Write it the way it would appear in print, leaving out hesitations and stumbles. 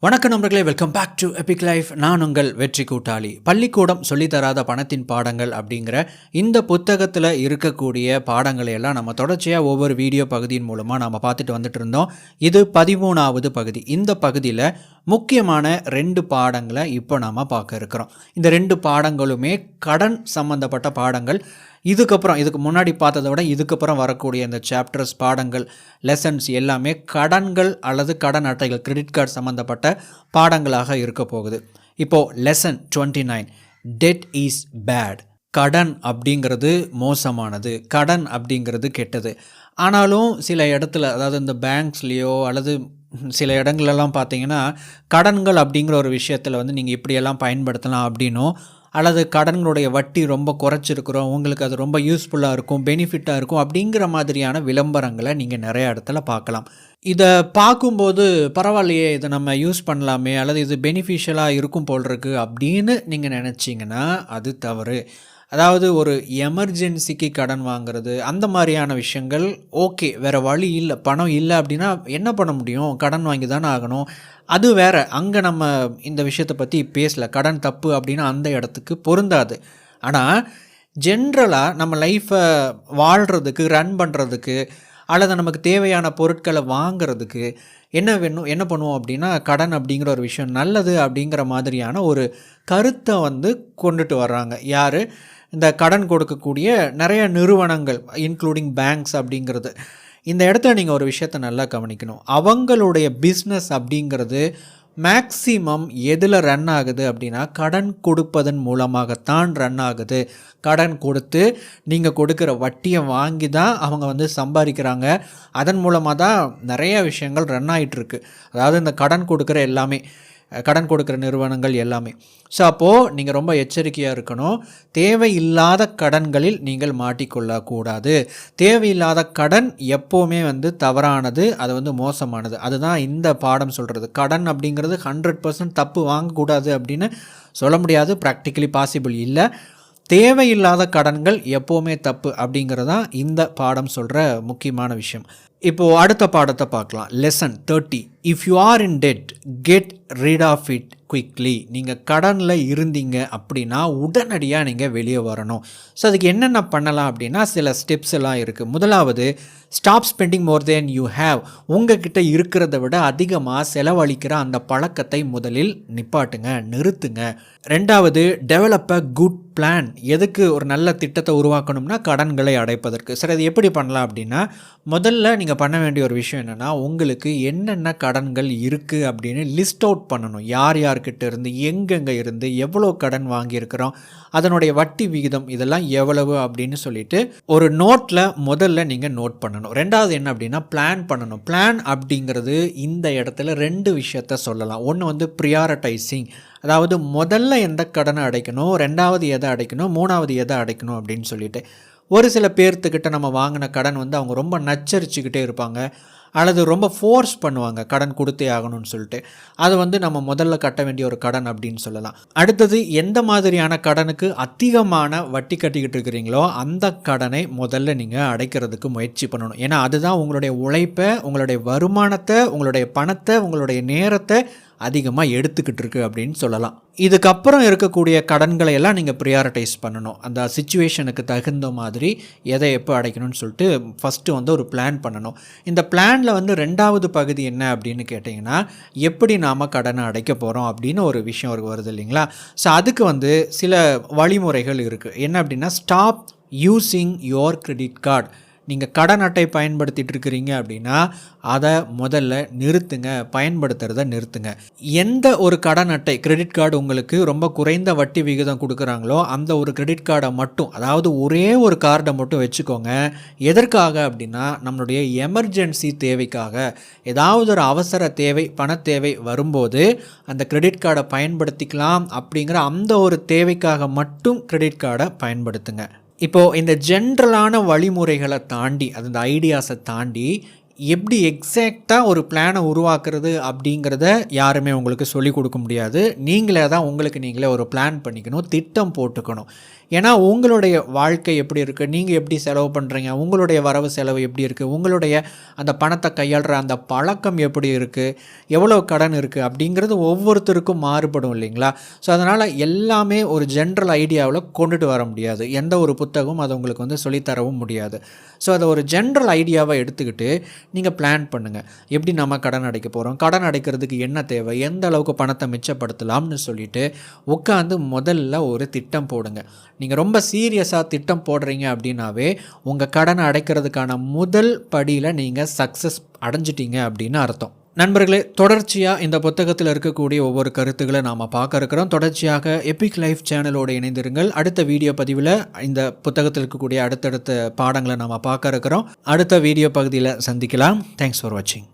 வணக்கம் நண்பர்களே, welcome back to epic life. நான் உங்கள் வெற்றி கூட்டாளி. பள்ளிக்கூடம் சொல்லித்தராத பணத்தின் பாடங்கள் அப்படிங்கிற இந்த புத்தகத்தில் இருக்கக்கூடிய பாடங்களை எல்லாம் நம்ம தொடர்ச்சியாக ஒவ்வொரு வீடியோ பகுதியின் மூலமாக நம்ம பார்த்துட்டு வந்துட்டு இருந்தோம். இது 13வது பகுதி. இந்த பகுதியில் முக்கியமான 2 பாடங்களை இப்போ நாம் பார்க்க இருக்கிறோம். இந்த 2 பாடங்களுமே கடன் சம்பந்தப்பட்ட பாடங்கள். இதுக்கு முன்னாடி பார்த்ததை விட இதுக்கப்புறம் வரக்கூடிய இந்த சாப்டர்ஸ், பாடங்கள், லெசன்ஸ் எல்லாமே கடன்கள் அல்லது கடன் அட்டைகள், கிரெடிட் கார்டு சம்மந்தப்பட்ட பாடங்களாக இருக்க போகுது. இப்போது லெசன் 29, டெட் இஸ் பேட். கடன் அப்படிங்கிறது மோசமானது, கடன் அப்படிங்கிறது கெட்டது. ஆனாலும் சில இடத்துல, அதாவது இந்த பேங்க்ஸ்லேயோ அல்லது சில இடங்களெல்லாம் பார்த்தீங்கன்னா கடன்கள் அப்படிங்கிற ஒரு விஷயத்தில் வந்து நீங்கள் இப்படியெல்லாம் பயன்படுத்தலாம் அப்படின்னும், அல்லது கடன்களுடைய வட்டி ரொம்ப குறைச்சிருக்கிறோம், உங்களுக்கு அது ரொம்ப யூஸ்ஃபுல்லாக இருக்கும், பெனிஃபிட்டாக இருக்கும் அப்படிங்கிற மாதிரியான விளம்பரங்களை நீங்கள் நிறைய இடத்துல பார்க்கலாம். இதை பார்க்கும்போது பரவாயில்லையே, இதை நம்ம யூஸ் பண்ணலாமே, அல்லது இது பெனிஃபிஷியலாக இருக்கும் போல் இருக்குது அப்படின்னு நீங்கள் நினச்சிங்கன்னா அது தவறு. அதாவது ஒரு எமர்ஜென்சிக்கு கடன் வாங்குறது, அந்த மாதிரியான விஷயங்கள் ஓகே, வேறு வழி இல்லை, பணம் இல்லை அப்படின்னா என்ன பண்ண முடியும், கடன் வாங்கி தானே ஆகணும், அது வேறு. அங்கே நம்ம இந்த விஷயத்தை பற்றி பேசல, கடன் தப்பு அப்படின்னு அந்த இடத்துக்கு பொருந்தாது. ஆனால் ஜென்ரலாக நம்ம லைஃப்பை வாழ்கிறதுக்கு, ரன் பண்ணுறதுக்கு, அல்லது நமக்கு தேவையான பொருட்களை வாங்கிறதுக்கு என்ன பண்ணுவோம் அப்படின்னா, கடன் அப்படிங்கிற ஒரு விஷயம் நல்லது அப்படிங்கிற மாதிரியான ஒரு கருத்தை வந்து கொண்டுட்டு வர்றாங்க. யார்? இந்த கடன் கொடுக்கக்கூடிய நிறைய நிறுவனங்கள், இன்க்ளூடிங் பேங்க்ஸ் அப்படிங்கிறது. இந்த இடத்துல நீங்கள் ஒரு விஷயத்தை நல்லா கவனிக்கணும். அவங்களுடைய பிஸ்னஸ் அப்படிங்கிறது மேக்ஸிமம் எதில் ரன் ஆகுது அப்படின்னா கடன் கொடுப்பதன் மூலமாகத்தான் ரன் ஆகுது. கடன் கொடுத்து நீங்கள் கொடுக்குற வட்டியை வாங்கி தான் அவங்க வந்து சம்பாதிக்கிறாங்க. அதன் மூலமாக தான் நிறைய விஷயங்கள் ரன் ஆகிட்டுருக்கு. அதாவது இந்த கடன் கொடுக்குற நிறுவனங்கள் எல்லாமே. ஸோ அப்போது நீங்கள் ரொம்ப எச்சரிக்கையாக இருக்கணும். தேவையில்லாத கடன்களில் நீங்கள் மாட்டிக்கொள்ளக்கூடாது. தேவையில்லாத கடன் எப்போவுமே வந்து தவறானது, அது வந்து மோசமானது. அதுதான் இந்த பாடம் சொல்கிறது. கடன் அப்படிங்கிறது 100% தப்பு, வாங்கக்கூடாது அப்படின்னு சொல்ல முடியாது, ப்ராக்டிக்கலி பாசிபிள் இல்லை. தேவையில்லாத கடன்கள் எப்போவுமே தப்பு அப்படிங்கிறது தான் இந்த பாடம் சொல்கிற முக்கியமான விஷயம். இப்போது அடுத்த பாடத்தை பார்க்கலாம். Lesson 30, if you are in debt get rid of it quickly. நீங்கள் கடனில் இருந்தீங்க அப்படின்னா உடனடியாக நீங்கள் வெளியே வரணும். ஸோ அதுக்கு என்னென்ன பண்ணலாம் அப்படின்னா சில ஸ்டெப்ஸ் எல்லாம் இருக்குது. முதலாவது, stop spending more than you have. உங்ககிட்ட இருக்கிறத விட அதிகமாக செலவழிக்கிற அந்த பழக்கத்தை முதலில் நிறுத்துங்க. ரெண்டாவது, டெவலப் அ குட் பிளான். எதுக்கு ஒரு நல்ல திட்டத்தை உருவாக்கணும்னா கடன்களை அடைப்பதற்கு. சரி, அது எப்படி பண்ணலாம் அப்படின்னா, முதல்ல நீங்கள் பண்ண வேண்டிய ஒரு விஷயம் என்னென்னா, உங்களுக்கு என்னென்ன கடன்கள் இருக்குது அப்படின்னு லிஸ்ட் அவுட் பண்ணணும். யார் யார்கிட்ட இருந்து, எங்கெங்கே இருந்து, எவ்வளோ கடன் வாங்கியிருக்கிறோம், அதனுடைய வட்டி விகிதம் இதெல்லாம் எவ்வளவு அப்படின்னு சொல்லிட்டு ஒரு நோட்டில் முதல்ல நீங்கள் நோட் பண்ணணும். ரெண்டாவது என்ன அப்படின்னா, பிளான் பண்ணணும். பிளான் அப்படிங்கிறது இந்த இடத்துல 2 விஷயத்த சொல்லலாம். ஒன்று வந்து ப்ரியாரிட்டைசிங், அதாவது முதல்ல எந்த கடனை அடைக்கணும், ரெண்டாவது எதை அடைக்கணும், மூணாவது எதை அடைக்கணும் அப்படின்னு சொல்லிட்டு. ஒரு சில பேர்த்துக்கிட்ட நம்ம வாங்கின கடன் வந்து அவங்க ரொம்ப நச்சரிச்சுக்கிட்டே இருப்பாங்க, அல்லது ரொம்ப ஃபோர்ஸ் பண்ணுவாங்க கடன் கொடுத்தே ஆகணும்னு சொல்லிட்டு. அது வந்து நம்ம முதல்ல கட்ட வேண்டிய ஒரு கடன் அப்படின்னு சொல்லலாம். அடுத்தது, எந்த மாதிரியான கடனுக்கு அதிகமான வட்டி கட்டிக்கிட்டு இருக்கிறீங்களோ அந்த கடனை முதல்ல நீங்கள் அடைக்கிறதுக்கு முயற்சி பண்ணணும். ஏன்னா அதுதான் உங்களுடைய உழைப்பை, உங்களுடைய வருமானத்தை, உங்களுடைய பணத்தை, உங்களுடைய நேரத்தை அதிகமாக எடுத்துக்கிட்டு இருக்கு அப்படின்னு சொல்லலாம். இதுக்கப்புறம் இருக்கக்கூடிய கடன்களை எல்லாம் நீங்கள் ப்ரியாரிட்டைஸ் பண்ணணும். அந்த சிச்சுவேஷனுக்கு தகுந்த மாதிரி எதை எப்போ அடைக்கணும்னு சொல்லிட்டு ஃபஸ்ட்டு வந்து ஒரு பிளான் பண்ணணும். இந்த பிளானில் வந்து 2வது பகுதி என்ன அப்படின்னு கேட்டிங்கன்னா, எப்படி நாம் கடனை அடைக்க போகிறோம் அப்படின்னு ஒரு விஷயம் வருது இல்லைங்களா. ஸோ அதுக்கு வந்து சில வழிமுறைகள் இருக்குது. என்ன அப்படின்னா, stop using your credit card. நீங்கள் கடன் அட்டை பயன்படுத்திகிட்டு இருக்கிறீங்க அப்படின்னா அதை முதல்ல பயன்படுத்துகிறத நிறுத்துங்க. எந்த ஒரு கடன் அட்டை, கிரெடிட் கார்டு உங்களுக்கு ரொம்ப குறைந்த வட்டி விகிதம் கொடுக்குறாங்களோ அந்த ஒரு கிரெடிட் கார்டை மட்டும், அதாவது ஒரே ஒரு கார்டை மட்டும் வச்சுக்கோங்க. எதற்காக அப்படின்னா, நம்மளுடைய எமர்ஜென்சி தேவைக்காக, ஏதாவது ஒரு அவசர தேவை, பணத்தேவை வரும்போது அந்த கிரெடிட் கார்டை பயன்படுத்திக்கலாம் அப்படிங்கிற அந்த ஒரு தேவைக்காக மட்டும் கிரெடிட் கார்டை பயன்படுத்துங்க. இப்போது இந்த ஜென்ரலான வழிமுறைகளை தாண்டி, அந்த ஐடியாஸை தாண்டி எப்படி எக்ஸாக்டாக ஒரு பிளானை உருவாக்குறது அப்படிங்கிறத யாருமே உங்களுக்கு சொல்லிக் கொடுக்க முடியாது. நீங்களே தான் உங்களுக்கு நீங்களே ஒரு பிளான் பண்ணிக்கணும், திட்டம் போட்டுக்கணும். ஏன்னா உங்களுடைய வாழ்க்கை எப்படி இருக்குது, நீங்கள் எப்படி செலவு பண்ணுறீங்க, உங்களுடைய வரவு செலவு எப்படி இருக்குது, உங்களுடைய அந்த பணத்தை கையாளுற அந்த பழக்கம் எப்படி இருக்குது, எவ்வளோ கடன் இருக்குது அப்படிங்கிறது ஒவ்வொருத்தருக்கும் மாறுபடும் இல்லைங்களா? ஸோ அதனால் எல்லாமே ஒரு ஜென்ரல் ஐடியாவில் கொண்டுட்டு வர முடியாது. எந்த ஒரு புத்தகமும் அதை உங்களுக்கு வந்து சொல்லித்தரவும் முடியாது. ஸோ அதை ஒரு ஜென்ரல் ஐடியாவை எடுத்துக்கிட்டு நீங்கள் பிளான் பண்ணுங்கள். எப்படி நம்ம கடன் அடைக்க போகிறோம், கடன் அடைக்கிறதுக்கு என்ன தேவை, எந்த அளவுக்கு பணத்தை மிச்சப்படுத்தலாம்னு சொல்லிட்டு உட்காந்து முதல்ல ஒரு திட்டம் போடுங்க. நீங்கள் ரொம்ப சீரியஸாக திட்டம் போடுறீங்க அப்படின்னாவே உங்கள் கடனை அடைக்கிறதுக்கான முதல் படியில் நீங்கள் சக்ஸஸ் அடைஞ்சிட்டீங்க அப்படின்னு அர்த்தம். நண்பர்களே, தொடர்ச்சியாக இந்த புத்தகத்தில் இருக்கக்கூடிய ஒவ்வொரு கருத்துக்களை நாம் பார்க்க இருக்கிறோம். தொடர்ச்சியாக எபிக் லைஃப் சேனலோடு இணைந்திருங்கள். அடுத்த வீடியோ பதிவில் இந்த புத்தகத்தில் இருக்கக்கூடிய அடுத்தடுத்த பாடங்களை நாம் பார்க்க இருக்கிறோம். அடுத்த வீடியோ பகுதியில் சந்திக்கலாம். தேங்க்ஸ் ஃபார் வாட்சிங்.